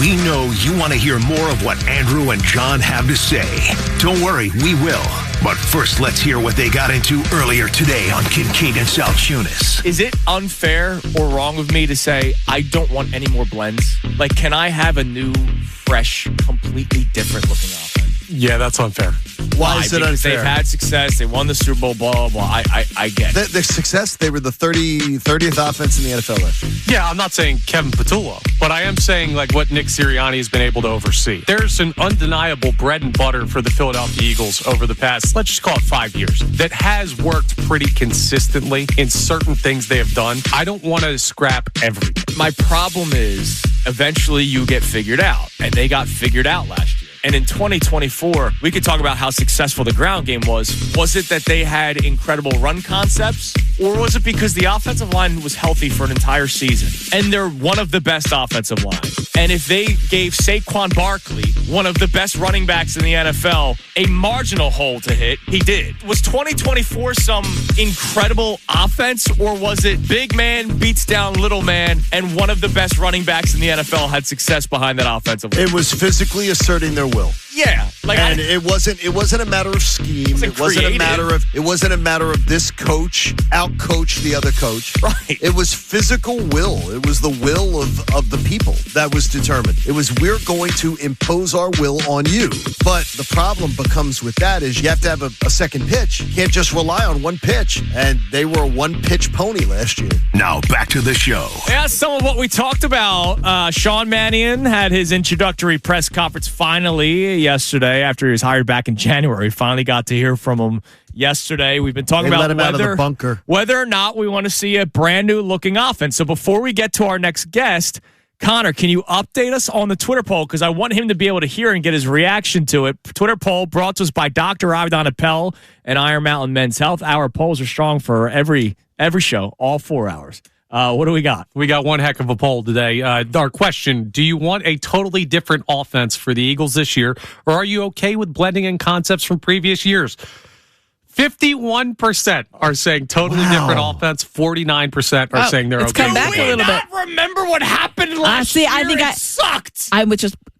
We know you want to hear more of what Andrew and John have to say. Don't worry, we will. But first, let's hear what they got into earlier today on Kincaid and South Tunis. Is it unfair or wrong of me to say I don't want any more blends? Like, can I have a new, fresh, completely different looking offense? Yeah, that's unfair. Why is it because unfair? They've had success. They won the Super Bowl, blah, blah, blah. I get it. The success, they were the 30th offense in the NFL last year. Yeah, I'm not saying Kevin Patullo, but I am saying like what Nick Sirianni has been able to oversee. There's an undeniable bread and butter for the Philadelphia Eagles over the past, let's just call it 5 years, that has worked pretty consistently in certain things they have done. I don't want to scrap everything. My problem is eventually you get figured out, and they got figured out last year. And in 2024, we could talk about how successful the ground game was. Was it that they had incredible run concepts? Or was it because the offensive line was healthy for an entire season? And they're one of the best offensive lines. And if they gave Saquon Barkley, one of the best running backs in the NFL, a marginal hole to hit, he did. Was 2024 some incredible offense? Or was it big man beats down little man and one of the best running backs in the NFL had success behind that offensive line? It was physically asserting their will. Yeah, and it wasn't a matter of scheme. It wasn't a matter of this coach outcoached the other coach. Right. It was physical will. It was the will of the people that was determined. It was, we're going to impose our will on you. But the problem becomes with that is you have to have a second pitch. You can't just rely on one pitch. And they were a one-pitch pony last year. Now back to the show. Yeah, some of what we talked about. Sean Mannion had his introductory press conference finally yesterday after he was hired back in January. Finally got to hear from him yesterday. We've been talking about whether or not we want to see a brand new looking offense. So before we get to our next guest, Connor, can you update us on the Twitter poll? Because I want him to be able to hear and get his reaction to it. Twitter poll brought to us by Dr. Avedon Appel and Iron Mountain Men's Health. Our polls are strong for every show, all 4 hours. What do we got? We got one heck of a poll today. Our question, do you want a totally different offense for the Eagles this year, or are you okay with blending in concepts from previous years? 51% are saying totally different offense. 49% are saying they're okay. It's come back a little bit. Remember what happened last year? I think it sucked.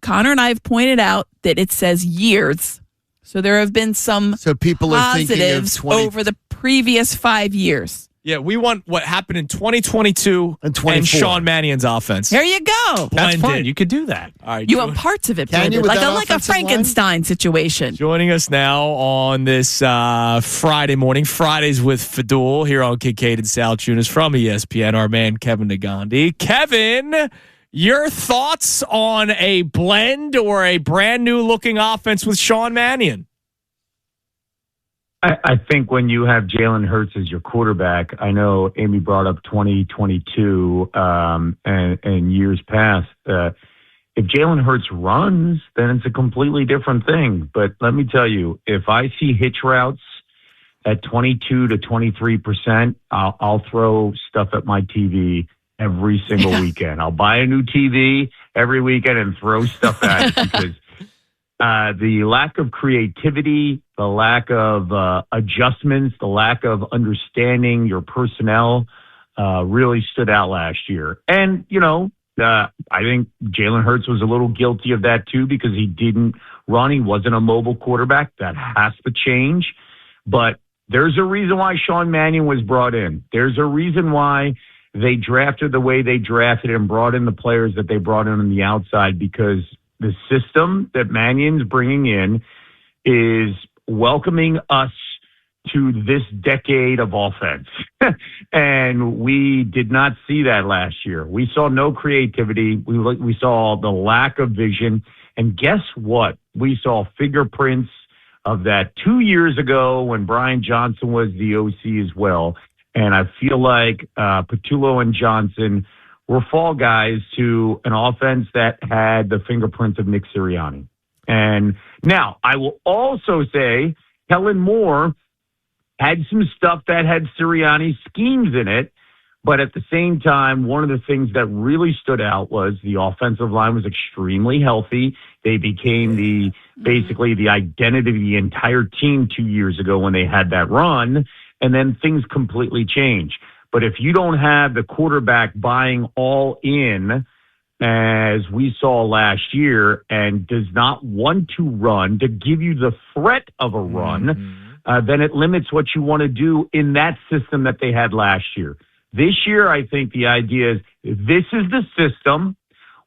Connor and I have pointed out that it says years. So there have been some people are positives over the previous 5 years. Yeah, we want what happened in 2022 and Sean Mannion's offense. There you go. That's fun. You could do that. All right, you want parts of it blended, like a Frankenstein situation. Joining us now on this Friday morning, Fridays with Fadul here on Kincaid and South Tunis from ESPN, our man Kevin Negandhi. Kevin, your thoughts on a blend or a brand new looking offense with Sean Mannion? I think when you have Jalen Hurts as your quarterback, I know Amy brought up 2022 and years past. If Jalen Hurts runs, then it's a completely different thing. But let me tell you, if I see hitch routes at 22 to 23%, I'll throw stuff at my TV every single weekend. I'll buy a new TV every weekend and throw stuff at it because the lack of creativity, the lack of adjustments, the lack of understanding your personnel really stood out last year. And, I think Jalen Hurts was a little guilty of that too because he didn't run. He wasn't a mobile quarterback. That has to change. But there's a reason why Sean Mannion was brought in. There's a reason why they drafted the way they drafted and brought in the players that they brought in on the outside because the system that Mannion's bringing in is welcoming us to this decade of offense. And we did not see that last year. We saw no creativity. We saw the lack of vision. And guess what? We saw fingerprints of that 2 years ago when Brian Johnson was the OC as well. And I feel like Patullo and Johnson were fall guys to an offense that had the fingerprints of Nick Sirianni. And now I will also say Kellen Moore had some stuff that had Sirianni schemes in it. But at the same time, one of the things that really stood out was the offensive line was extremely healthy. They became basically the identity of the entire team 2 years ago when they had that run. And then things completely changed. But if you don't have the quarterback buying all in, as we saw last year, and does not want to run to give you the threat of a run, then it limits what you want to do in that system that they had last year. This year, I think the idea is this is the system.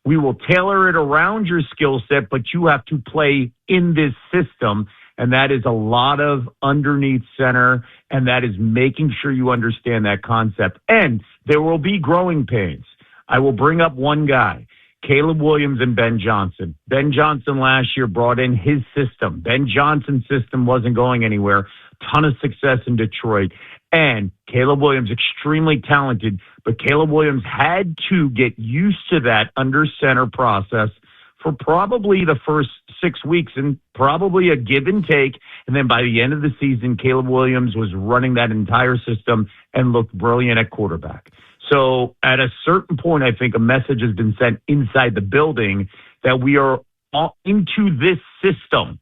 We will tailor it around your skill set, but you have to play in this system. And that is a lot of underneath center, and that is making sure you understand that concept. And there will be growing pains. I will bring up one guy, Caleb Williams and Ben Johnson. Ben Johnson last year brought in his system. Ben Johnson's system wasn't going anywhere. Ton of success in Detroit. And Caleb Williams, extremely talented, but Caleb Williams had to get used to that under center process for probably the first 6 weeks, and probably a give and take. And then by the end of the season, Caleb Williams was running that entire system and looked brilliant at quarterback. So at a certain point, I think a message has been sent inside the building that we are all into this system,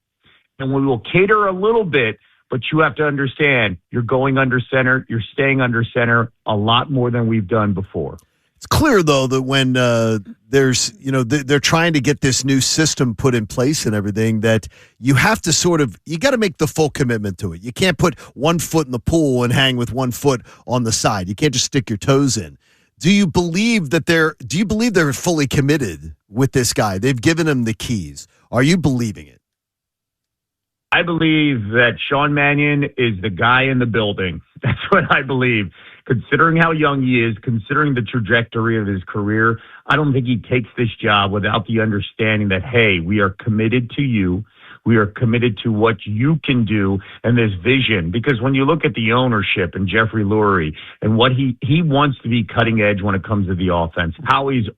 and we will cater a little bit, but you have to understand you're going under center, you're staying under center a lot more than we've done before. It's clear, though, that when there's, they're trying to get this new system put in place and everything, that you have to you got to make the full commitment to it. You can't put one foot in the pool and hang with one foot on the side. You can't just stick your toes in. Do you believe they're fully committed with this guy? They've given him the keys. Are you believing it? I believe that Sean Mannion is the guy in the building. That's what I believe. Considering how young he is, considering the trajectory of his career, I don't think he takes this job without the understanding that, hey, we are committed to you. We are committed to what you can do and this vision. Because when you look at the ownership and Jeffrey Lurie and what he wants to be cutting edge when it comes to the offense, how he's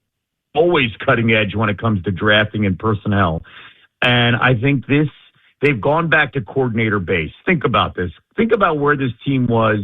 always cutting edge when it comes to drafting and personnel. And I think they've gone back to coordinator base. Think about this. Think about where this team was,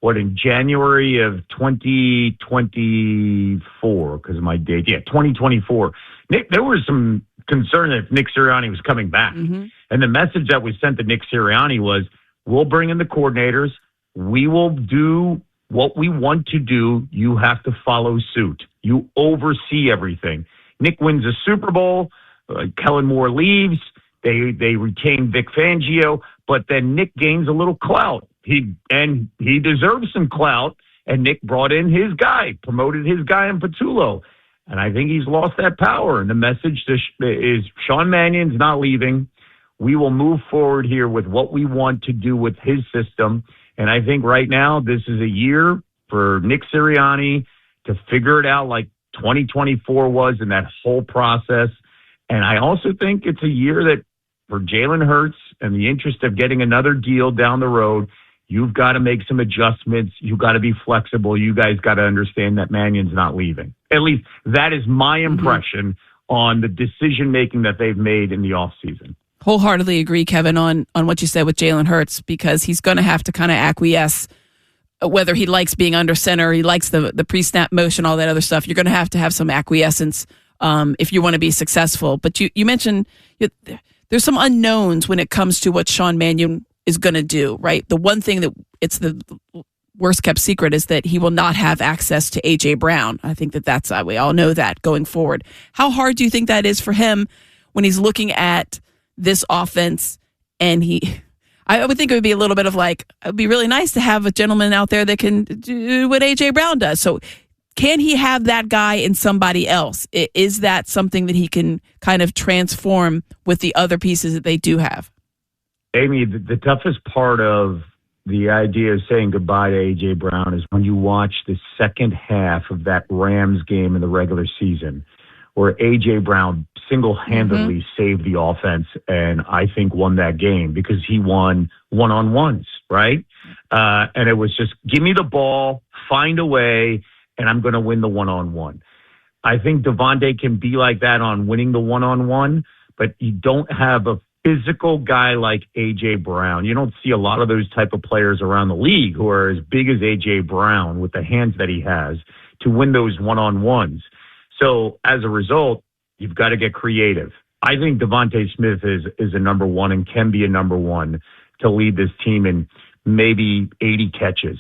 in January of 2024, because of my date. Yeah, 2024. Nick, there was some concern that Nick Sirianni was coming back. Mm-hmm. And the message that was sent to Nick Sirianni was, we'll bring in the coordinators. We will do what we want to do. You have to follow suit. You oversee everything. Nick wins a Super Bowl. Kellen Moore leaves. They retain Vic Fangio, but then Nick gains a little clout. He deserves some clout, and Nick brought in his guy, promoted his guy in Patullo. And I think he's lost that power. And the message is Sean Mannion's not leaving. We will move forward here with what we want to do with his system. And I think right now this is a year for Nick Sirianni to figure it out like 2024 was in that whole process. And I also think it's a year that for Jalen Hurts and the interest of getting another deal down the road, you've got to make some adjustments. You've got to be flexible. You guys got to understand that Mannion's not leaving. At least that is my impression on the decision-making that they've made in the offseason. Wholeheartedly agree, Kevin, on what you said with Jalen Hurts, because he's going to have to kind of acquiesce, whether he likes being under center, he likes the pre-snap motion, all that other stuff. You're going to have some acquiescence if you want to be successful. But you mentioned there's some unknowns when it comes to what Sean Mannion is going to do, right? The one thing that it's the worst kept secret is that he will not have access to A.J. Brown. I think that's we all know that going forward. How hard do you think that is for him when he's looking at this offense? And I would think it would be a little bit of like, it would be really nice to have a gentleman out there that can do what A.J. Brown does. So can he have that guy in somebody else? Is that something that he can kind of transform with the other pieces that they do have? Amy, the toughest part of the idea of saying goodbye to A.J. Brown is when you watch the second half of that Rams game in the regular season, where A.J. Brown single-handedly saved the offense and I think won that game because he won one-on-ones, right? And it was just, give me the ball, find a way, and I'm going to win the one-on-one. I think Devontae can be like that on winning the one-on-one, but you don't have a physical guy like A.J. Brown. You don't see a lot of those type of players around the league who are as big as A.J. Brown with the hands that he has to win those one-on-ones. So as a result, you've got to get creative. I think Devontae Smith is a number one and can be a number one to lead this team in maybe 80 catches.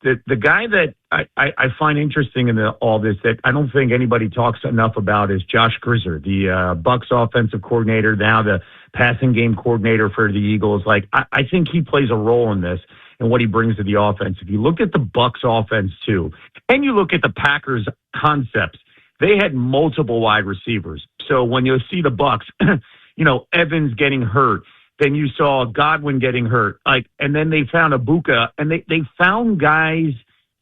the guy that I find interesting in all this that I don't think anybody talks enough about is Josh Grisser, the Bucs offensive coordinator, now the passing game coordinator for the Eagles. Like, I think he plays a role in this and what he brings to the offense. If you look at the Bucs offense too, and you look at the Packers concepts, they had multiple wide receivers. So when you see the Bucs, Evans getting hurt, then you saw Godwin getting hurt, and then they found Ibuka, and they found guys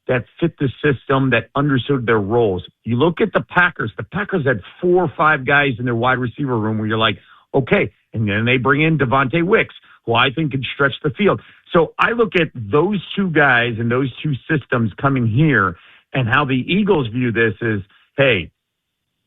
that fit the system, that understood their roles. You look at the Packers. The Packers had 4 or 5 guys in their wide receiver room where you're like, okay, and then they bring in Devontae Wicks, who I think can stretch the field. So I look at those 2 guys and those 2 systems coming here, and how the Eagles view this is, hey,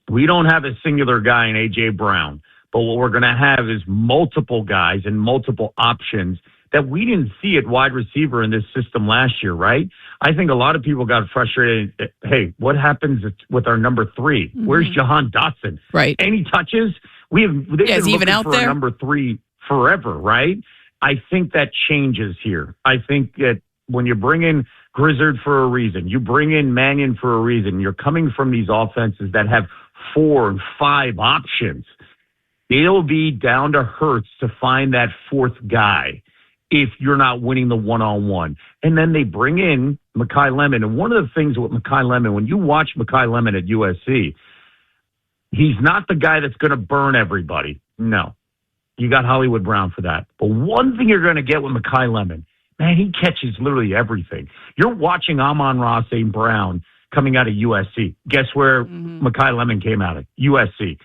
we don't have a singular guy in A.J. Brown, but what we're going to have is multiple guys and multiple options that we didn't see at wide receiver in this system last year, right? I think a lot of people got frustrated. Hey, what happens with our number 3? Mm-hmm. Where's Jahan Dotson? Right. Any touches? They've been looking for a number 3 forever, right? I think that changes here. I think that when you bring in Grizzard for a reason, you bring in Mannion for a reason, you're coming from these offenses that have 4 and 5 options. It'll be down to Hurts to find that 4th guy if you're not winning the one-on-one. And then they bring in Mekhi Lemon. And one of the things with Mekhi Lemon, when you watch Mekhi Lemon at USC, he's not the guy that's going to burn everybody. No. You got Hollywood Brown for that. But one thing you're going to get with Mekhi Lemon, man, he catches literally everything. You're watching Amon-Ra St. Brown coming out of USC. Guess where Mekhi Lemon came out of? USC.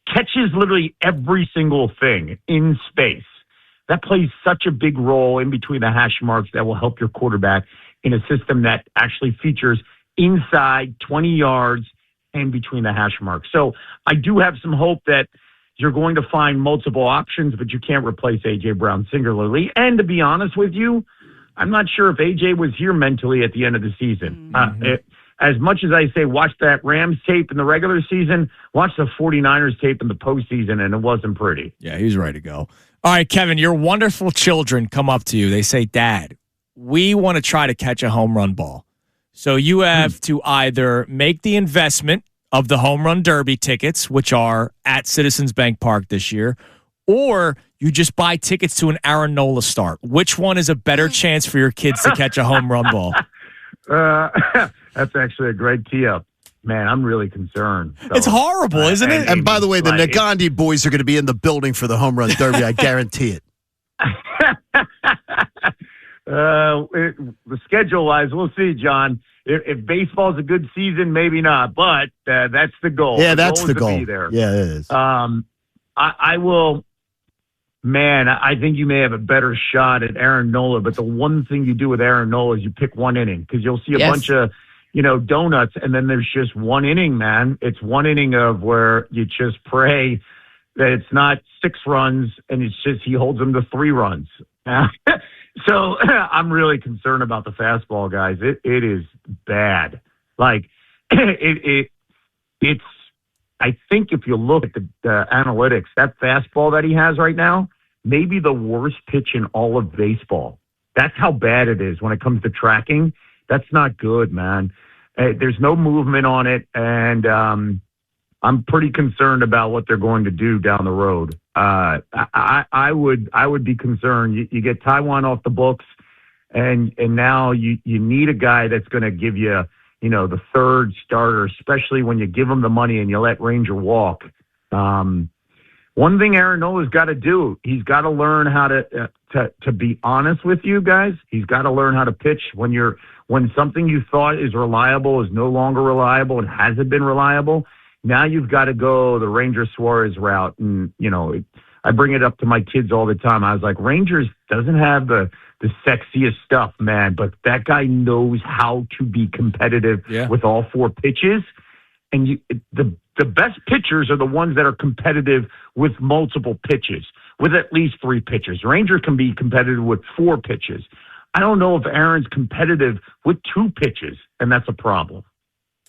Catches literally every single thing in space. That plays such a big role in between the hash marks that will help your quarterback in a system that actually features inside 20 yards and between the hash marks. So I do have some hope that you're going to find multiple options, but you can't replace A.J. Brown singularly. And to be honest with you, I'm not sure if A.J. was here mentally at the end of the season. As much as I say, watch that Rams tape in the regular season, watch the 49ers tape in the postseason, and it wasn't pretty. Yeah, he was ready to go. All right, Kevin, your wonderful children come up to you. They say, Dad, we want to try to catch a home run ball. So you have to either make the investment of the home run derby tickets, which are at Citizens Bank Park this year, or you just buy tickets to an Aaron Nola start. Which one is a better chance for your kids to catch a home run ball? That's actually a great tee up. Man, I'm really concerned. So, it's horrible, isn't it? And by the way, the Negandhi boys are going to be in the building for the home run derby. I guarantee it. The schedule-wise, we'll see, John. If baseball's a good season, maybe not, but that's the goal. Yeah, that's the goal. To be there. Yeah, it is. I will. Man, I think you may have a better shot at Aaron Nola, but the one thing you do with Aaron Nola is you pick one inning because you'll see a bunch of, donuts, and then there's just one inning, man. It's one inning of where you just pray that it's not 6 runs and it's just he holds them to 3 runs. So I'm really concerned about the fastball, guys. It is bad. Like it's. I think if you look at the analytics, that fastball that he has right now, maybe the worst pitch in all of baseball. That's how bad it is when it comes to tracking. That's not good, man. There's no movement on it, and I'm pretty concerned about what they're going to do down the road. I would be concerned. You get Taiwan off the books, and now you need a guy that's going to give you, the third starter, especially when you give him the money and you let Ranger walk. One thing Aaron Nola's got to do, he's got to learn how to be honest with you guys. He's got to learn how to pitch when something you thought is reliable is no longer reliable and hasn't been reliable. Now you've got to go the Ranger Suarez route. And, I bring it up to my kids all the time. I was like, Rangers doesn't have the sexiest stuff, man, but that guy knows how to be competitive with all 4 pitches. And the best pitchers are the ones that are competitive with multiple pitches, with at least 3 pitches. Ranger can be competitive with 4 pitches. I don't know if Aaron's competitive with 2 pitches, and that's a problem.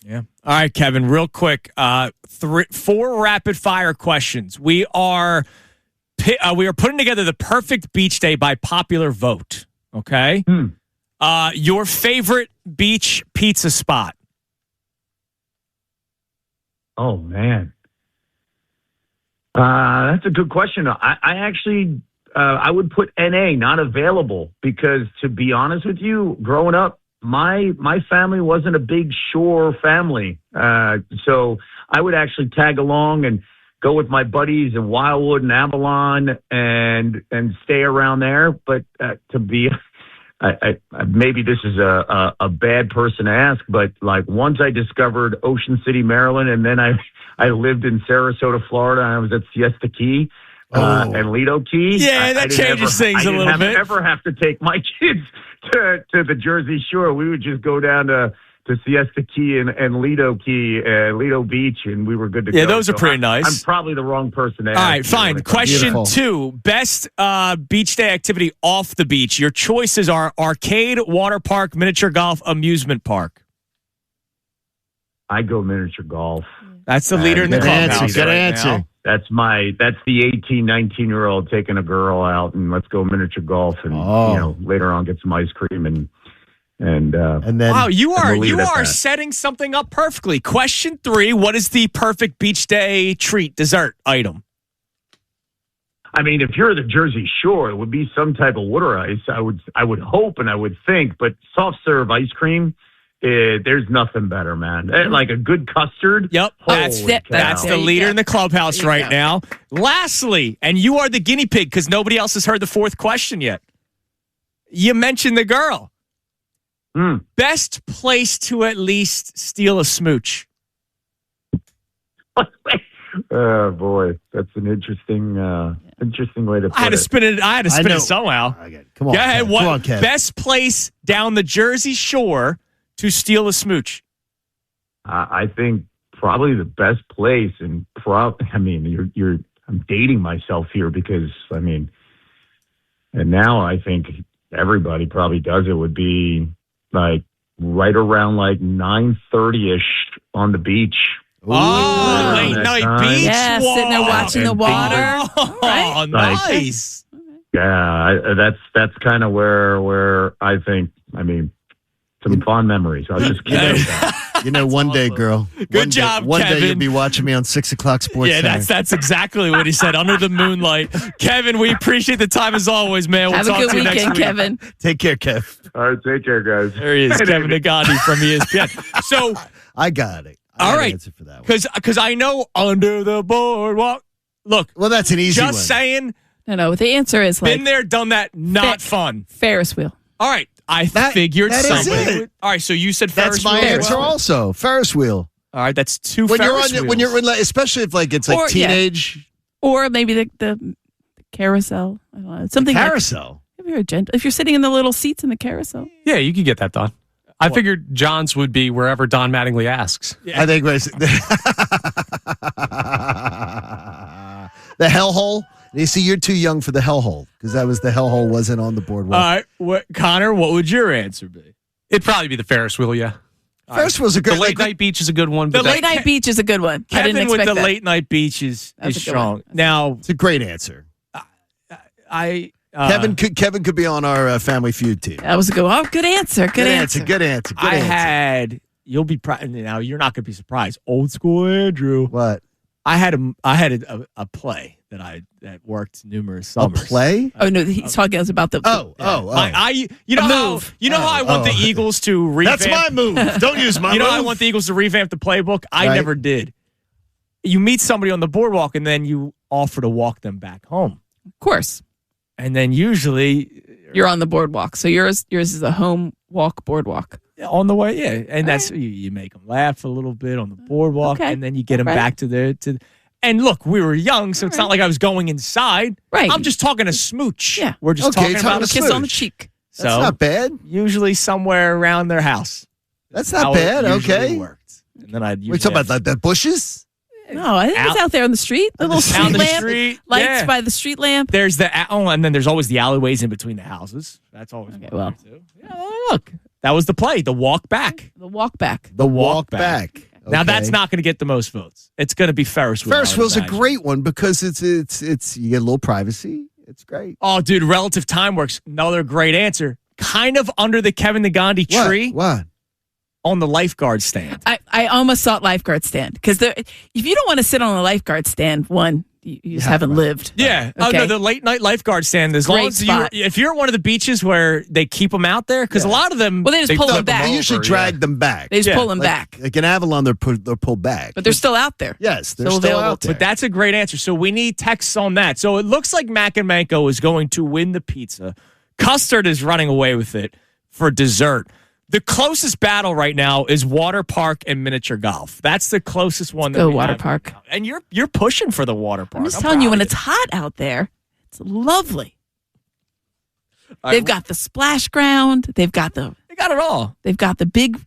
Yeah. All right, Kevin, real quick, 4 rapid fire questions. We are putting together the perfect beach day by popular vote. Okay. Your favorite beach pizza spot? Oh, man. That's a good question. I actually, I would put NA, not available, because to be honest with you, growing up, my family wasn't a big shore family. So I would actually tag along and go with my buddies in Wildwood and Avalon and stay around there. But to be, I maybe this is a bad person to ask, but like once I discovered Ocean City, Maryland, and then I lived in Sarasota, Florida, and I was at Siesta Key and Lido Key. Yeah, that changes things a little bit. I didn't ever have to take my kids to the Jersey Shore. We would just go down to Siesta Key and Lido Key, Lido Beach, and we were good to go. Yeah, those are pretty nice. I'm probably the wrong person to ask. All right, fine. Question Beautiful. 2. Best beach day activity off the beach. Your choices are arcade, water park, miniature golf, amusement park. I go miniature golf. That's the leader in the Good clubhouse. answer. Good right answer. now. That's the 18, 19-year-old taking a girl out and let's go miniature golf and later on get some ice cream and then Wow, you are we'll leave it at that. setting something up perfectly. Question 3, what is the perfect beach day treat, dessert item? I mean, if you're the Jersey Shore, it would be some type of water ice. I would hope and I would think, but soft serve ice cream, there's nothing better, man. Like a good custard. Yep, that's holy cow. that's the There you leader go. in the clubhouse There you right go. now. Lastly, and you are the guinea pig because nobody else has heard the 4th question yet. You mentioned the girl. Best place to at least steal a smooch. Oh boy, that's an interesting way to put I had to it. spin it. I had to spin it somehow. Come on, Go ahead. Kev. What Come on, Kev. best place down the Jersey Shore to steal a smooch? I think probably the best place, and I mean, I'm dating myself here because and now I think everybody probably does it. Would be like right around like 9:30ish on the beach. Oh, Around late that night time. beach Yeah, walk. sitting there watching the water. Oh, Right? nice. Yeah, that's kind of where I think. I mean, some fond memories. I'll just keep it at that. One day, girl. Good job, One day Kevin. you'll be watching me on 6 o'clock Sports Yeah, Center. that's exactly what he said. Under the moonlight. Kevin, we appreciate the time as always, man. We'll Have a talk good to you next weekend, week. Kevin. Take care, Kev. All right, take care, guys. There he is, Kevin Negandhi from ESPN. So, I got it. I all got an right, answer for that one. because I know under the boardwalk. Look, Well, that's an easy one. just saying, No, the answer is like been there, done that, not fun. Ferris wheel. All right, I That- figured that is something. it. All right, so you said Ferris That's my wheel. answer also. Ferris wheel. All right, that's 2 When Ferris you're on, wheels. especially if like it's like Or, yeah. teenage Or maybe the carousel. I don't know. Something carousel. like if you're sitting in the little seats in the carousel. Yeah, you can get that done. I figured John's would be wherever Don Mattingly asks. I think the hellhole. You see, you're too young for the hellhole because that was the hellhole wasn't on the boardwalk. All right, Connor, what would your answer be? It'd probably be the Ferris wheel, yeah. Ferris wheel's a The great. late night beach is a good one. The But Late night beach is a good one. I didn't Kevin expect with the that. late night beach is That's a good strong. one. Now, It's a great answer. I Kevin could be on our Family Feud team. That was a good one. Oh, good answer. Good answer. Good answer. Good I answer. had. You'll be now. You're not going to be surprised. Old school Andrew. What? I had a play that worked numerous A summers. play? Oh no, he's talking about the. You know how move. I want the Eagles to revamp. That's my move. Don't use my You know move. how I want the Eagles to revamp the playbook. I Right. never did. You meet somebody on the boardwalk and then you offer to walk them back home, Of course, and then usually you're on the boardwalk. So yours is a home walk boardwalk. on the way, yeah, and that's you make them laugh a little bit on the boardwalk, Okay. and then you get them Right. back to. And look, we were young, so it's not like I was going inside. Right. I'm just talking a smooch. Yeah. We're just Okay, talking talking about a a Kiss smooch. on the cheek. That's So not bad. usually somewhere around their house. That's How not it bad. usually Okay. worked. And then I'd We're talking about the bushes? No, I think it's out there on the street. The little Out street on the lamp. street, Lights yeah. by the street lamp. There's and then there's always the alleyways in between the houses. That's always Okay, one well. there, too. Yeah, look, that was the play, the walk back. The walk back. The walk walk back. back. Now Okay. that's not going to get the most votes. It's going to be Ferris wheel. Ferris I would wheel's a imagine. great one because it's you get a little privacy. It's great. Oh, dude, relative time works. Another great answer. Kind of under the Kevin Negandhi tree. What? on the lifeguard stand. I almost thought lifeguard stand because if you don't want to sit on a lifeguard stand, you just haven't lived. Yeah. Okay. Oh no, the late night lifeguard stand. As long as if you're at one of the beaches where they keep them out there, because a lot of them, they just pull them back. They usually drag them back. They just pull them back. Like in Avalon, they're pulled back, but they're still out there. Yes, they're still out there. But that's a great answer. So we need texts on that. So it looks like Mac and Manco is going to win the pizza. Custard is running away with it for dessert. The closest battle right now is water park and miniature golf. That's the closest one. Go water park. Right, and you're pushing for the water park. I'm just telling you, when it's hot out there, it's lovely. They've got the splash ground. They got it all. They've got the big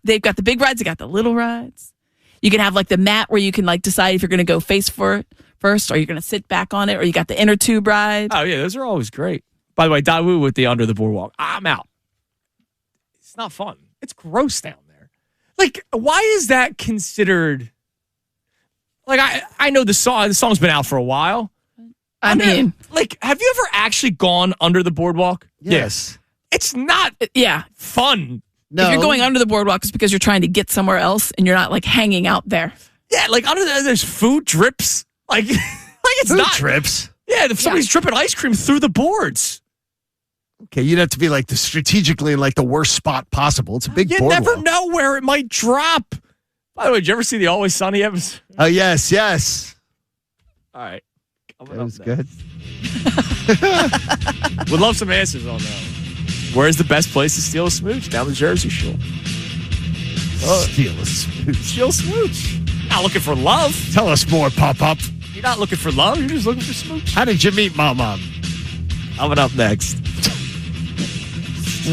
rides. They got the little rides. You can have like the mat where you can like decide if you're going to go face first, or you're going to sit back on it, or you got the inner tube ride. Oh yeah, those are always great. By the way, Dawu with the under the boardwalk. I'm out. It's not fun. It's gross down there. Like, why is that considered? Like, I know the song's been out for a while. I mean, like, have you ever actually gone under the boardwalk? Yes. It's not fun. No. If you're going under the boardwalk, it's because you're trying to get somewhere else and you're not like hanging out there. Yeah, like under there's food drips. Like it's food not drips. Yeah, if somebody's dripping ice cream through the boards. Okay, you'd have to be like strategically in like the worst spot possible. It's a big boardwalk. You never know where it might drop. By the way, did you ever see the Always Sunny episode? Oh, yes. All right. That was good. Would love some answers on that. Where's the best place to steal a smooch? Down the Jersey Shore. Steal a smooch. Steal a smooch. Not looking for love. Tell us more, Pop-Up. You're not looking for love. You're just looking for smooch. How did you meet Mama? Coming up next.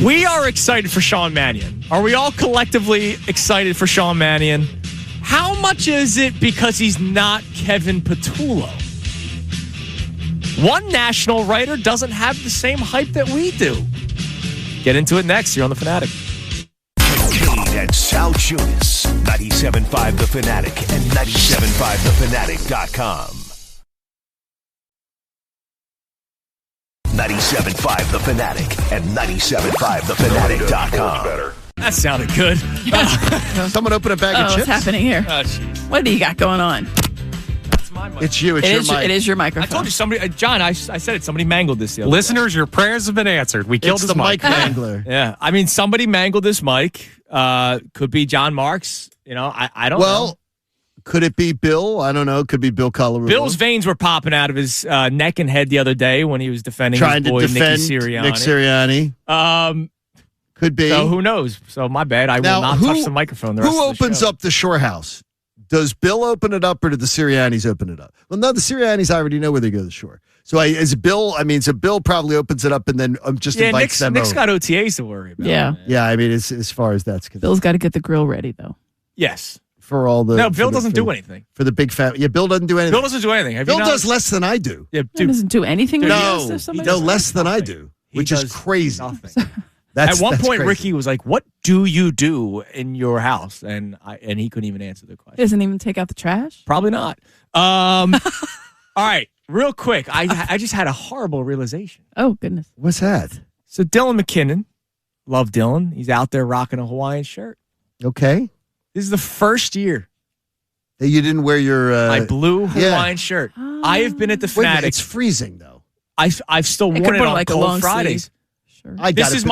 We are excited for Sean Mannion. Are we all collectively excited for Sean Mannion? How much is it because he's not Kevin Patullo? One national writer doesn't have the same hype that we do. Get into it next here on The Fanatic. Kincaid and Sal Junis, 97.5 The Fanatic and 97.5thefanatic.com. 97.5 The Fanatic and 97.5thefanatic.com. That sounded good. Someone open a bag of chips? What's happening here? What do you got going on? That's my mic. It's you. It's your mic. It is your microphone. I told you somebody, John, I said it. Somebody mangled this the other Listeners, your prayers have been answered. We killed It's his the mic. mic mangler. Yeah. I mean, somebody mangled this mic. Could be John Marks. You know, I don't know. Well, could it be Bill? I don't know. Could be Bill Colorado. Bill's veins were popping out of his neck and head the other day when he was defending Trying his boy, to defend Nick Nick Sirianni. Could be. So who knows? So my bad. I will not touch the microphone the rest Who of the opens show. up the Shore House? Does Bill open it up or do the Siriannis open it up? Well, no, the Siriannis already know where they go to the shore. So so Bill probably opens it up and then just invites them Nick's over. got OTAs to worry about. Yeah. Man. Yeah, I mean, as far as that's concerned. Bill's got to get the grill ready, though. Yes. For all the No, Bill doesn't do anything. For the big family. Yeah, Bill doesn't do anything. Bill doesn't do anything. Bill does less than I do. Yeah, He doesn't do anything. No, less than I do, which is crazy. Nothing. That's At one point, crazy. Ricky was like, "What do you do in your house?" And he couldn't even answer the question. He doesn't even take out the trash? Probably not. All right, real quick. I just had a horrible realization. Oh, goodness. What's that? So Dylan McKinnon, love Dylan. He's out there rocking a Hawaiian shirt. Okay. This is the first year That you didn't wear your my blue Hawaiian shirt. I have been at the Wait a minute, Fanatic. it's freezing though. I've still It worn could it put on like a cold long Fridays. sleeve. Sure. This is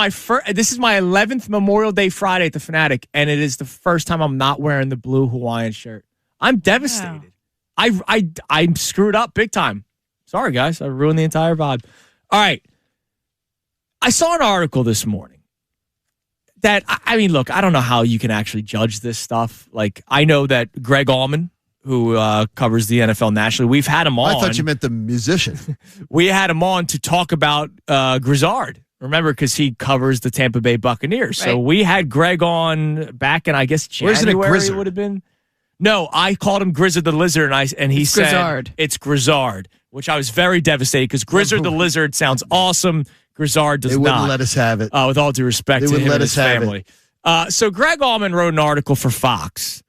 my 11th Memorial Day Friday at the Fanatic, and it is the first time I'm not wearing the blue Hawaiian shirt. I'm devastated. I'm screwed up big time. Sorry, guys. I ruined the entire vibe. All right. I saw an article this morning that, I mean, look, I don't know how you can actually judge this stuff. Like, I know that Greg Allman, who covers the NFL nationally, we've had him on. I thought you meant the musician. We had him on to talk about Grizzard. Remember, because he covers the Tampa Bay Buccaneers. Right. So we had Greg on back in, I guess, January. Isn't it Grizzard? Would have been. No, I called him Grizzard the Lizard, and he said Grizzard. It's Grizzard, which I was very devastated because Grizzard the Lizard sounds awesome. Grizzard does They wouldn't not. let us have it. With all due respect They to wouldn't him let and us his have family. So Greg Allman wrote an article for Fox.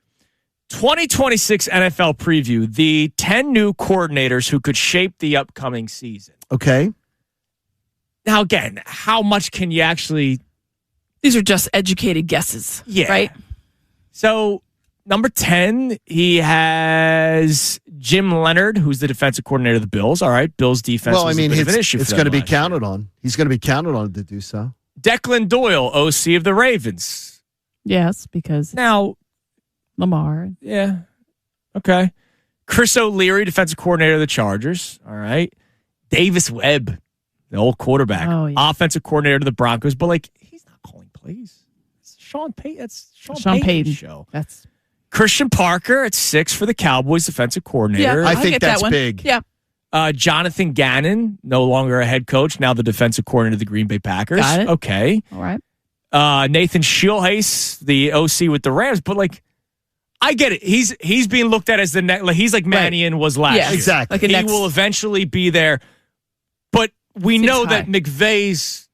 2026 NFL preview, the 10 new coordinators who could shape the upcoming season. Okay. Now, again, how much can you actually... These are just educated guesses, Yeah. right? So, number 10, he has Jim Leonard, who's the defensive coordinator of the Bills. All right, Bills defense was a bit of an issue for it's them going to be last counted year. on. He's going to be counted on to do so. Declan Doyle, OC of the Ravens. Yes, because Now, Lamar. yeah, okay. Chris O'Leary, defensive coordinator of the Chargers. All right. Davis Webb, the old quarterback, offensive coordinator of the Broncos. But, like, he's not calling plays. It's Sean Payton. That's Sean Payton's show. That's Christian Parker at 6 for the Cowboys, defensive coordinator. I I'll think get that's that one. big. Yeah. Jonathan Gannon, no longer a head coach, now the defensive coordinator of the Green Bay Packers. Got it. Okay. All right. Nathan Schulhase, the OC with the Rams, but like, I get it. He's being looked at as the next. Like, he's like Mannion was last year. Exactly. Like He will eventually be there, but we Seems know high. that McVay's.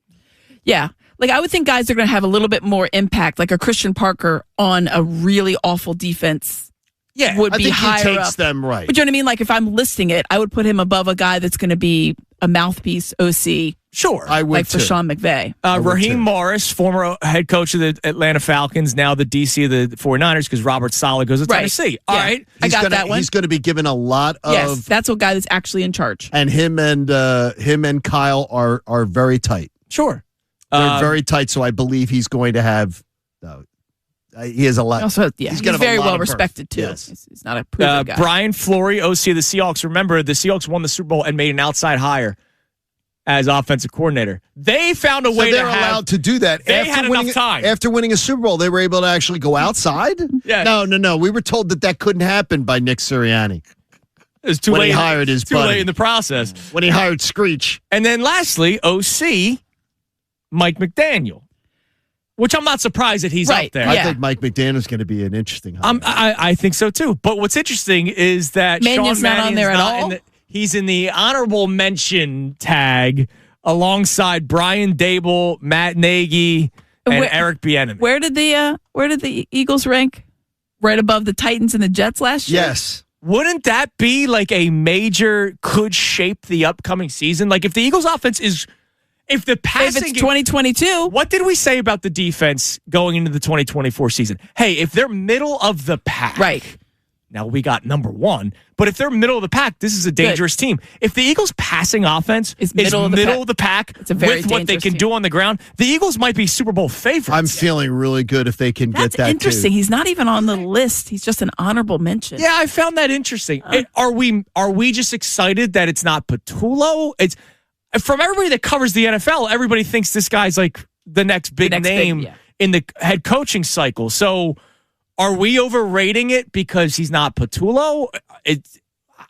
Yeah. Like, I would think guys are going to have a little bit more impact, like a Christian Parker on a really awful defense. Yeah, would I be think higher he takes up. them right. But you know what I mean? Like, if I'm listing it, I would put him above a guy that's going to be a mouthpiece OC, Sure. I would like for too. Sean McVay. would Raheem too. Morris, former head coach of the Atlanta Falcons, now the DC of the 49ers because Robert Saleh goes to Right. Tennessee. All Yeah. right. I got that one. He's going to be given a lot of. Yes, that's a guy that's actually in charge. And him and Kyle are very tight. Sure. They're very tight, so I believe he's going to have. He has a lot. Also, yeah, he's gonna have a very lot well of birth. respected too. Yes. He's not a proven guy. Brian Flory, OC of the Seahawks. Remember, the Seahawks won the Super Bowl and made an outside hire as offensive coordinator. They found a So way they're to have. allowed to do that. They had enough time. After winning a Super Bowl, they were able to actually go outside? Yeah. No. We were told that couldn't happen by Nick Sirianni It was too when late. he hired his too buddy. late in the process. When he hired Screech. And then lastly, OC, Mike McDaniel, which I'm not surprised that he's Right. up there. Yeah. I think Mike McDaniel's going to be an interesting hire. I think so too. But what's interesting is that Mannion's Sean not on Mannion's there at not all? he's in the honorable mention tag alongside Brian Dable, Matt Nagy, and Where- Eric Bieniemy. Where did the Eagles rank? Right above the Titans and the Jets last year? Yes. Wouldn't that be like a major could shape the upcoming season? Like if the Eagles offense is if the If passing it's 2022, what did we say about the defense going into the 2024 season? Hey, if they're middle of the pack. right. Now we got number 1, but if they're middle of the pack, this is a dangerous team. If the Eagles passing offense is middle of the pack It's a very with what they dangerous can team. do on the ground, the Eagles might be Super Bowl favorites. I'm feeling really good if they can That's get that interesting. too. He's not even on the list. He's just an honorable mention. Yeah, I found that interesting. Are we just excited that it's not Patullo? It's from everybody that covers the NFL. Everybody thinks this guy's like the next big name in the head coaching cycle. So, are we overrating it because he's not Patullo?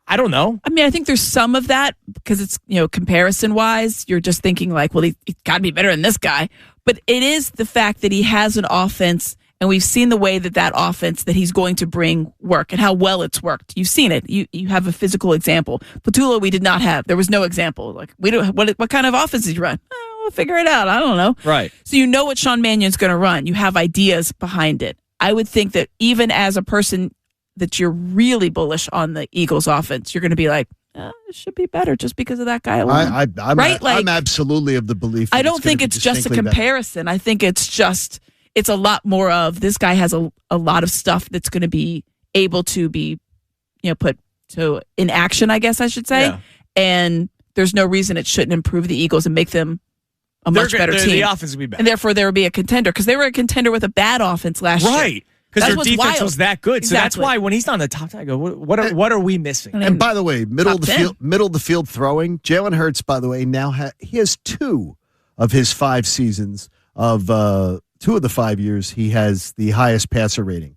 I don't know. I mean, I think there's some of that because it's, comparison wise, you're just thinking like, well, he's got to be better than this guy. But it is the fact that he has an offense, and we've seen the way that offense that he's going to bring work and how well it's worked. You've seen it. You have a physical example. Patullo, we did not have. There was no example. Like, we don't. What kind of offense did you run? We'll figure it out. I don't know. Right. So you know what Sean Mannion's going to run. You have ideas behind it. I would think that even as a person that you're really bullish on the Eagles offense, you're going to be like, it should be better just because of that guy alone. I'm absolutely of the belief that I don't think it's just a comparison. I think it's a lot more of this guy has a lot of stuff that's going to be able to be, put to in action, I guess I should say. Yeah. And there's no reason it shouldn't improve the Eagles and make them a much better team. The offense will be better. And therefore, there would be a contender because they were a contender with a bad offense last year. Right. Because their what's defense wild. was that good. So that's Exactly. why when he's not in the top 10, I go, what are we missing? And by the way, middle of the 10. field throwing. Jalen Hurts, by the way, now he has 2 of his 5 seasons of 2 of the 5 years. He has the highest passer rating.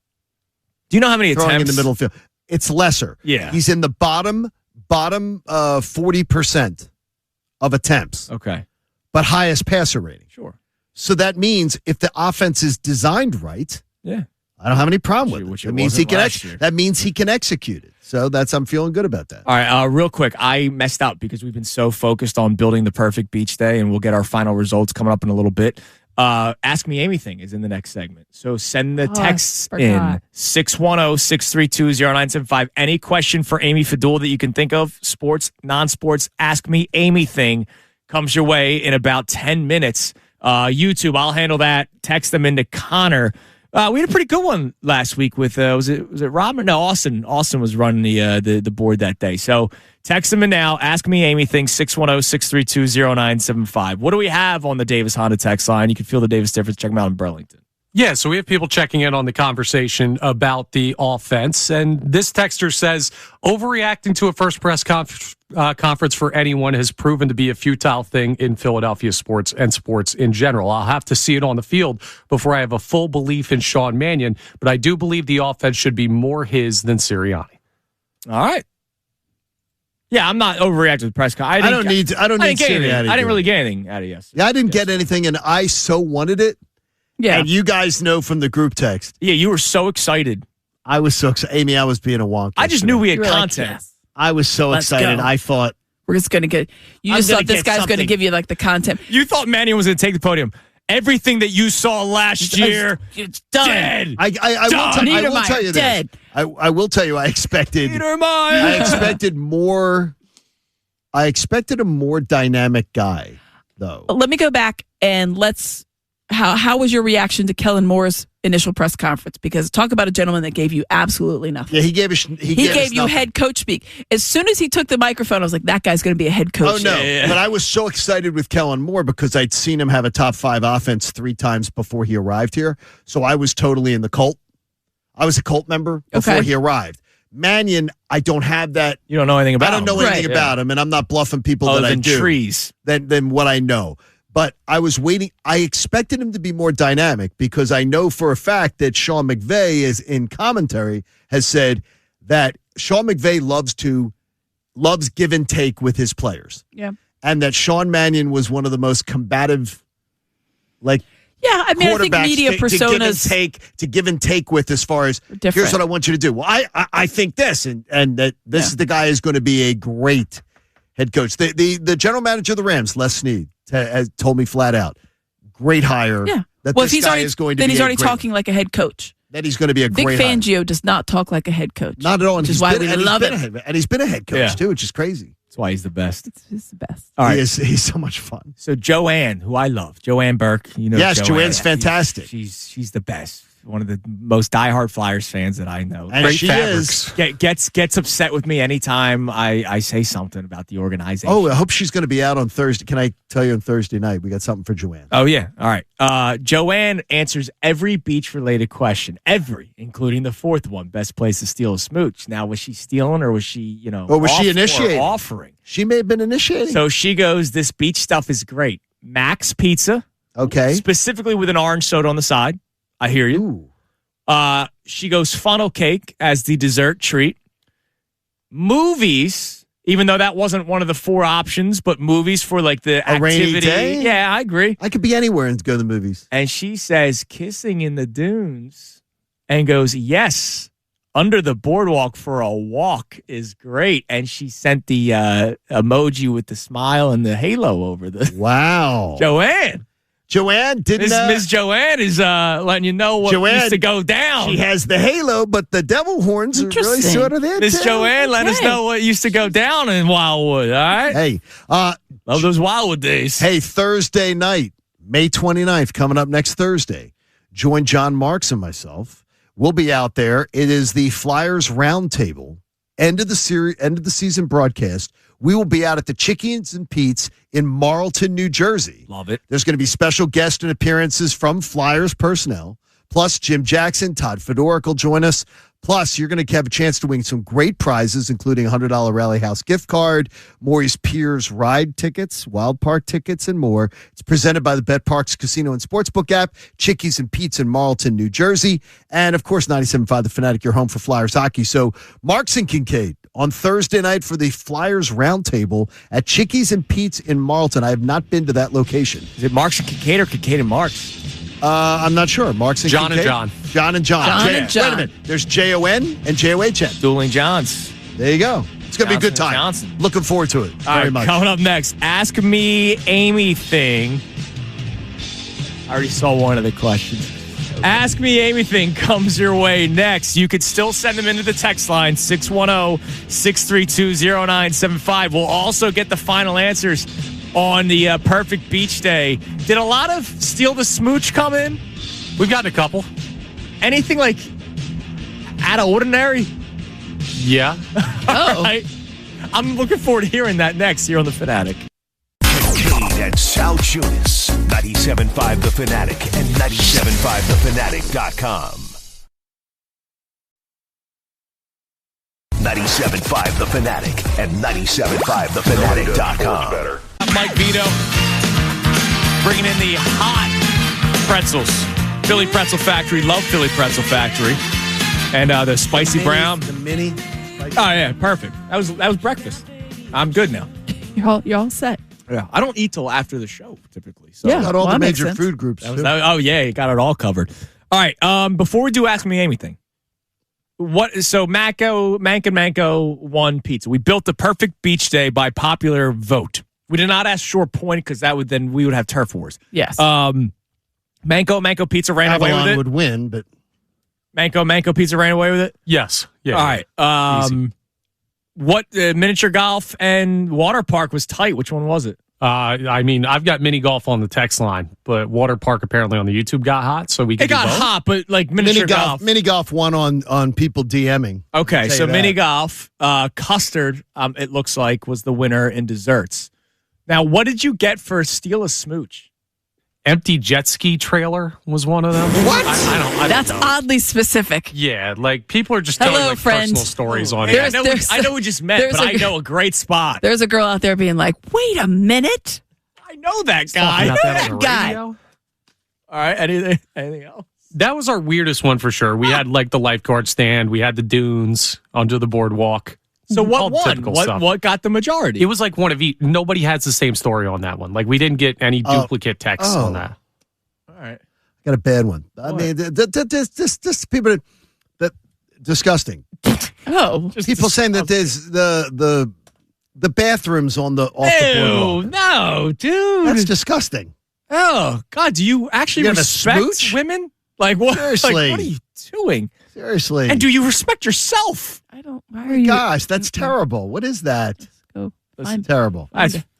Do you know how many Throwing attempts? in the middle of the field. It's lesser. Yeah. He's in the bottom 40% of attempts, Okay. but highest passer rating. Sure. So that means if the offense is designed right, Yeah. I don't have any problem with Which it. it That means he wasn't can. last year. That means he can execute it. So I'm feeling good about that. All right, real quick. I messed up because we've been so focused on building the perfect beach day, and we'll get our final results coming up in a little bit. Ask Me Amything is in the next segment. So send the texts in 610-632-0975. Any question for Amy Fadul that you can think of, sports, non-sports, Ask Me Amything comes your way in about 10 minutes. YouTube, I'll handle that. Text them into Connor. We had a pretty good one last week with was it Robert? No, Austin. Austin was running the board that day. So text him in now. Ask Me Amything 610-632-0975. What do we have on the Davis Honda text line? You can feel the Davis difference. Check them out in Burlington. Yeah, so we have people checking in on the conversation about the offense, and this texter says, overreacting to a first press conference for anyone has proven to be a futile thing in Philadelphia sports and sports in general. I'll have to see it on the field before I have a full belief in Sean Mannion, but I do believe the offense should be more his than Sirianni. All right. Yeah, I'm not overreacting to the press conference. I don't need Sirianni. I didn't really get anything out of yesterday. Yeah, I didn't get anything, and I so wanted it. Yeah. And you guys know from the group text. Yeah, you were so excited. I was so excited. Amy, I was being a wonk. I just knew we had content. Like, yes. I was so excited. Go. I thought, we're just going to get, you just thought this guy's going to give you like the content. You thought Mannion was going to take the podium. Everything that you saw last year, it's done. Dead. I will tell you dead. this. I will tell you, I expected more. I expected a more dynamic guy, though. Let me go back and how was your reaction to Kellen Moore's initial press conference? Because talk about a gentleman that gave you absolutely nothing. Yeah, he gave you head coach speak. As soon as he took the microphone, I was like, that guy's going to be a head coach. Oh, no. Yeah. But I was so excited with Kellen Moore because I'd seen him have a top 5 offense 3 times before he arrived here. So I was totally in the cult. I was a cult member before he arrived. Mannion, I don't have that. You don't know anything about him. I don't know anything about him, and I'm not bluffing people that I do. Trees. Than what I know. But I was waiting. I expected him to be more dynamic because I know for a fact that Sean McVay is in commentary has said that Sean McVay loves give and take with his players. Yeah. And that Sean Mannion was one of the most combative, I think media personas to give and take with as far as here's what I want you to do. Well, I think this and that this is the guy who's going to be a great head coach. The general manager of the Rams, Les Snead, has told me flat out, great hire. Yeah. That this guy is going to be. Then he's already talking like a head coach. That he's going to be a great hire. Vic Fangio does not talk like a head coach. Not at all. Which is why we love it. And he's been a head coach too, which is crazy. That's why he's the best. He's the best. All right. He's so much fun. So Joanne, who I love, Joanne Burke. You know, yes, Joanne's fantastic. She's the best. One of the most diehard Flyers fans that I know. And Great she fabrics. Gets upset with me anytime I say something about the organization. Oh, I hope she's going to be out on Thursday. Can I tell you on Thursday night? We got something for Joanne. Oh, yeah. All right. Joanne answers every beach-related question, including the 4th one, best place to steal a smooch. Now, was she stealing or was she, or was she initiating? Or offering? She may have been initiating. So she goes, this beach stuff is great. Max Pizza. Okay. Specifically with an orange soda on the side. I hear you. Ooh. She goes funnel cake as the dessert treat. Movies, even though that wasn't one of the 4 options, but movies for like the activity. Rainy day? Yeah, I agree. I could be anywhere and go to the movies. And she says kissing in the dunes and goes, yes, under the boardwalk for a walk is great. And she sent the emoji with the smile and the halo over the. Wow. Joanne didn't. Miss Joanne is letting you know what used to go down. She has the halo, but the devil horns are really sort of there. Miss Joanne, let us know what used to go down in Wildwood. All right. Hey, love those Wildwood days. Hey, Thursday night, May 29th, coming up next Thursday. Join John Marks and myself. We'll be out there. It is the Flyers Roundtable, end of the season broadcast. We will be out at the Chickies and Pete's in Marlton, New Jersey. Love it. There's going to be special guest and appearances from Flyers personnel. Plus, Jim Jackson, Todd Fedoric will join us. Plus, you're going to have a chance to win some great prizes, including a $100 Rally House gift card, Maurice Piers ride tickets, Wild Park tickets, and more. It's presented by the Bet Parks Casino and Sportsbook app, Chickies and Pete's in Marlton, New Jersey. And, of course, 97.5 The Fanatic, your home for Flyers hockey. So, Marks and Kincaid on Thursday night for the Flyers Roundtable at Chickies and Pete's in Marlton. I have not been to that location. Is it Marks and Kincaid or Kincaid and Marks? I'm not sure. Marks and John Kincaid? and John. John and John. John and John. Wait a minute. There's Jon and John. Dueling Johns. There you go. It's going to be a good time. Johnson. Looking forward to it very much. Coming up next, Ask Me Amything. I already saw one of the questions. Ask Me Amything comes your way next. You could still send them into the text line, 610-632-0975. We'll also get the final answers on the perfect beach day. Did a lot of Steal the Smooch come in? We've gotten a couple. anything like out of ordinary? Yeah. Oh. Right. I'm looking forward to hearing that next here on The Fanatic. Kincaid and Sal Chunas, 97.5 The Fanatic and 97.5thefanatic.com. 97.5 The Fanatic and 97.5thefanatic.com. Mike Vito bringing in the hot pretzels. Philly Pretzel Factory. Love Philly Pretzel Factory. And the spicy brown. The mini. Oh, yeah. Perfect. That was breakfast. I'm good now. You're all set. Yeah. I don't eat till after the show, typically. So. Yeah. Got all Well, the that makes major sense. food groups. too. Oh, yeah. You got it all covered. All right. Before we do Ask Me Anything, so Manco won pizza. We built the perfect beach day by popular vote. We did not ask Short Point because we would have turf wars. Yes. Manco Pizza ran away with Avalon it. would win, but Manco Pizza ran away with it. Yes. Yeah. All right. Easy. What miniature golf and water park was tight? Which one was it? I mean, I've got mini golf on the text line, but water park apparently on the YouTube got hot, so we could It got do both. hot, but like miniature golf. mini golf won on people DMing. Okay, I'll tell so you that. mini golf, custard. It looks like was the winner in desserts. Now, what did you get for Steal a Smooch? Empty jet ski trailer was one of them. What? I don't That's know. oddly specific. Yeah, like people are just Hello, telling like friend. personal stories on Yeah, it. I know we just met, but I know a great spot. There's a girl out there being like, wait a minute. I know that Talking guy. about that on the guy. radio. All right, anything else? That was our weirdest one for sure. We had like the lifeguard stand, we had the dunes under the boardwalk. So what All won? typical stuff. What got the majority? It was like one of each. Nobody has the same story on that one. Like we didn't get any duplicate texts on that. All right. Got a bad one. I mean, this people that disgusting. Oh. People saying that there's the bathrooms off the Ew, boardwalk. no, dude. That's disgusting. Oh, God, do you actually You gonna respect smooch? women? Like what? Seriously. Like, what are you doing? Seriously. And do you respect yourself? I don't. Why are you? Gosh, that's terrible. What is that? Go That's find, terrible.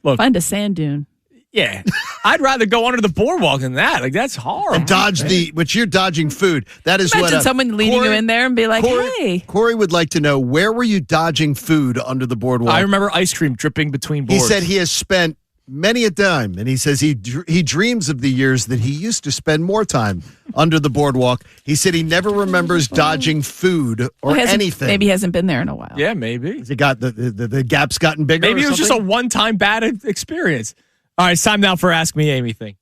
Look, find a sand dune. yeah, I'd rather go under the boardwalk than that. Like that's horrible. And dodge which you're dodging food. That is Imagine what someone leading you in there and be like, hey. Corey would like to know, where were you dodging food under the boardwalk? I remember ice cream dripping between He boards. said he has spent many a time, and he says he dreams of the years that he used to spend more time under the boardwalk. He said he never remembers dodging food or anything. Maybe he hasn't been there in a while. Yeah, maybe. Has it got the gap's gotten bigger? Maybe or it was just a something? one-time bad experience. All right, it's time now for Ask Me Anything.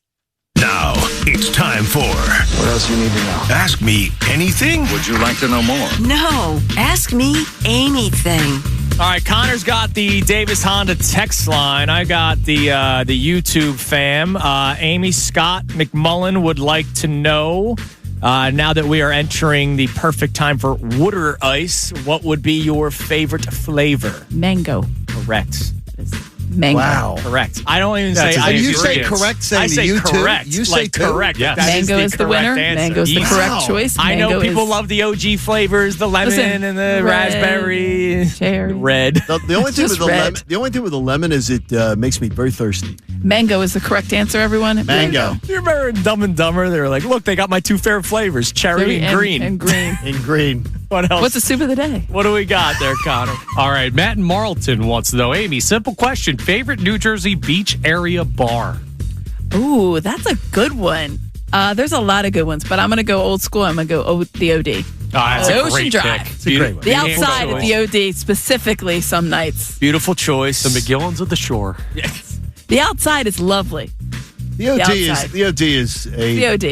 Now it's time for What else you need to know? Ask Me Anything. Would you like to know more? No, ask me anything. All right, Connor's got the Davis Honda text line. I got the YouTube fam. Amy Scott McMullen would like to know, now that we are entering the perfect time for water ice, what would be your favorite flavor? Mango. Correct. Mango. Wow. Correct. I don't even That's say his I answer. You say Yes. correct, saying I say you correct. too? You say like too? correct. Yes. That Mango is the correct winner. answer. Mango is the Easy. correct choice. I know Mango people is love the OG flavors, the lemon Listen, and the red, raspberry, cherry. red. The only thing Just with red. the only thing with the lemon is it makes me very thirsty. Mango is the correct answer, everyone. Mango. Do you remember in Dumb and Dumber? They were like, "Look, they got my two favorite flavors: cherry and green." And green. In green. What else? What's the soup of the day? What do we got there, Connor? All right, Matt in Marlton wants to know, Amy, simple question. Favorite New Jersey beach area bar? Ooh, that's a good one. There's a lot of good ones, but I'm going to go old school. I'm going to go the OD. That's a Ocean great Drive. pick. It's a great one. The Beautiful outside at choice. the OD, specifically some nights. Beautiful choice. The McGillans of the shore. Yes. The outside is lovely. The OD outside. is a The OD.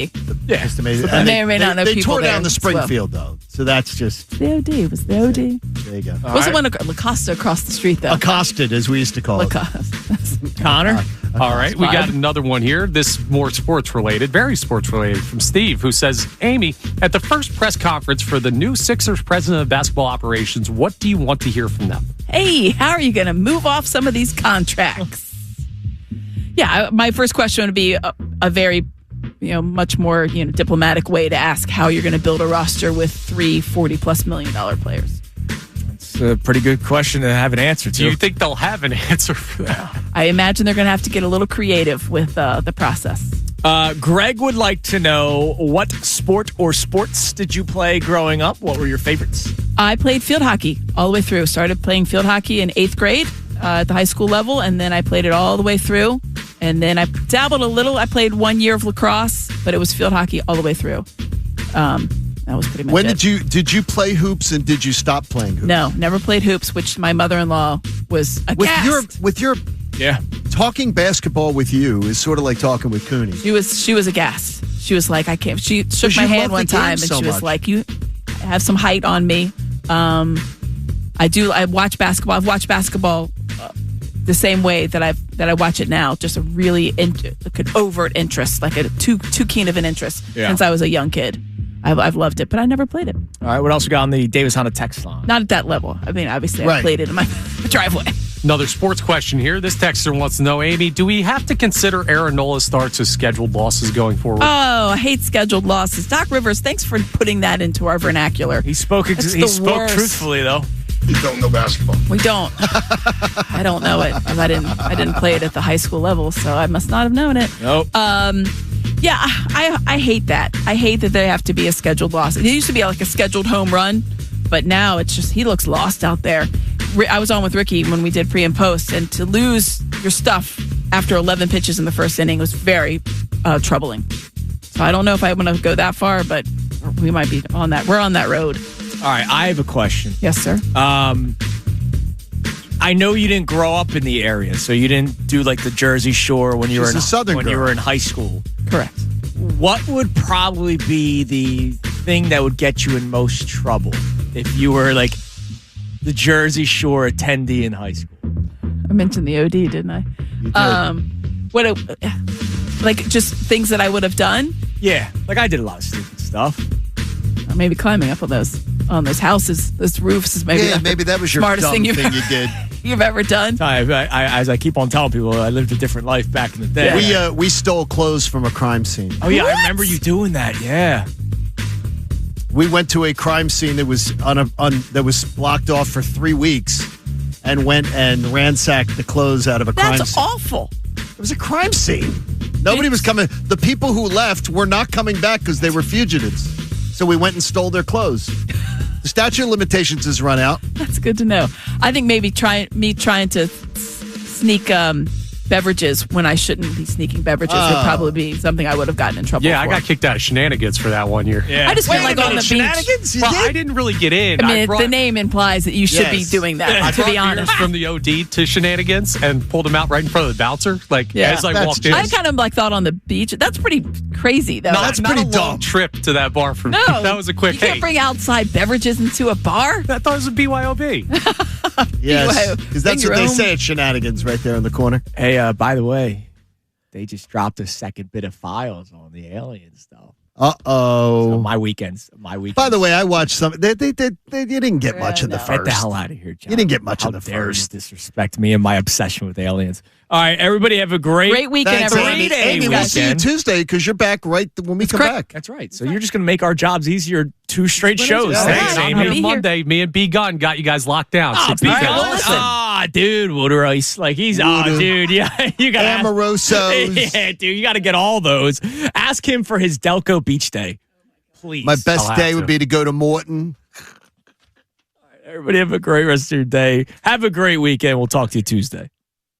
Yeah. just amazing. I may or may not know they people tore down there the as well. Springfield though, so that's just The OD was the OD. there you go. What's the one La Costa across the street though? Accosted, as we used to call La it. Costa. Connor. All right, we got Vibe. another one here. This more sports related, very sports related, from Steve, who says, Amy, at the first press conference for the new Sixers president of basketball operations, what do you want to hear from them? Hey, how are you going to move off some of these contracts? Yeah, my first question would be a very, much more, diplomatic way to ask how you're going to build a roster with three $40+ million players. It's a pretty good question to have an answer to. Do you think they'll have an answer for that? I imagine they're going to have to get a little creative with the process. Greg would like to know, what sport or sports did you play growing up? What were your favorites? I played field hockey all the way through. Started playing field hockey in 8th grade at the high school level, and then I played it all the way through. And then I dabbled a little. I played 1 year of lacrosse, but it was field hockey all the way through. That was pretty much When it. did you play hoops and did you stop playing hoops? No, never played hoops, which my mother-in-law was aghast. With your talking basketball with you is sort of like talking with Cooney. She was aghast. She was like, I can't. She shook my you hand love one the game time, and so she was much. like, "You have some height on me." I watch basketball. I've watched basketball the same way that I watch it now. Just a really like an overt interest, like a too keen of an interest since I was a young kid. I've loved it, but I never played it. All right, what else we got on the Davis Honda text line? Not at that level. I mean, obviously, I played it in my driveway. Another sports question here. This texter wants to know, Amy, do we have to consider Aaron Nola starts as scheduled losses going forward? Oh, I hate scheduled losses. Doc Rivers, thanks for putting that into our vernacular. He spoke truthfully, though. You don't know basketball. We don't. I don't know it because I didn't play it at the high school level, so I must not have known it. Nope. Yeah, I hate that. I hate that they have to be a scheduled loss. It used to be like a scheduled home run, but now it's just he looks lost out there. I was on with Ricky when we did pre and post, and to lose your stuff after 11 pitches in the first inning was very troubling. So I don't know if I want to go that far, but we might be on that. We're on that road. All right, I have a question. Yes, sir. I know you didn't grow up in the area, so you didn't do like the Jersey Shore when you were in high school. Correct. What would probably be the thing that would get you in most trouble if you were like the Jersey Shore attendee in high school? I mentioned the OD, didn't I? You did. Like just things that I would have done. Yeah, like I did a lot of stupid stuff. Maybe climbing up on those houses, those roofs is maybe maybe that was your smartest dumb thing you did. you've ever done. As I keep on telling people, I lived a different life back in the day. We stole clothes from a crime scene. Oh yeah, I remember you doing that. Yeah. We went to a crime scene that was that was blocked off for 3 weeks, and went and ransacked the clothes out of a crime scene. That's awful. It was a crime scene. Nobody was coming. The people who left were not coming back because they were fugitives. So we went and stole their clothes. The statute of limitations has run out. That's good to know. I think maybe trying to sneak beverages when I shouldn't be sneaking beverages would probably be something I would have gotten in trouble for. Yeah, I got kicked out of Shenanigans for that 1 year. Yeah. I just feel like on the beach. Well, I didn't really get in. I mean, the name implies that you should be doing that, I to be brought honest. beers from the OD to Shenanigans and pulled them out right in front of the bouncer. As I walked in. I kind of thought on the beach. That's pretty crazy, though. No, that's not pretty a long dumb. trip to that bar for me. No. That was a quick, You can't bring outside beverages into a bar? I thought it was a BYOB. Yes, because that's what they say at Shenanigans right there in the corner. Hey, by the way, they just dropped a second bit of files on the alien stuff. Uh-oh. So my weekends. By the way, I watched some. They you didn't get much in the first. Get the hell out of here, John. You didn't get much How in the dare first. you disrespect me and my obsession with aliens. All right, everybody have a great weekend, Thanks, everyone. Amy. Three-day Amy, we'll see you weekend. Tuesday because you're back right when we come back. That's right. So you're just going to make our jobs easier 2 straight shows. Yeah. Thanks, Yeah. Amy. I'll be here. Monday, me and B Gunn got you guys locked down. Oh, 60 B-Gun. Dude, Water Ice. Like, he's, dude, yeah, you got Amorosos. Yeah, dude, you got to get all those. Ask him for his Delco Beach Day. Please. My best I'll day have would to. be to go to Morton. Everybody have a great rest of your day. Have a great weekend. We'll talk to you Tuesday.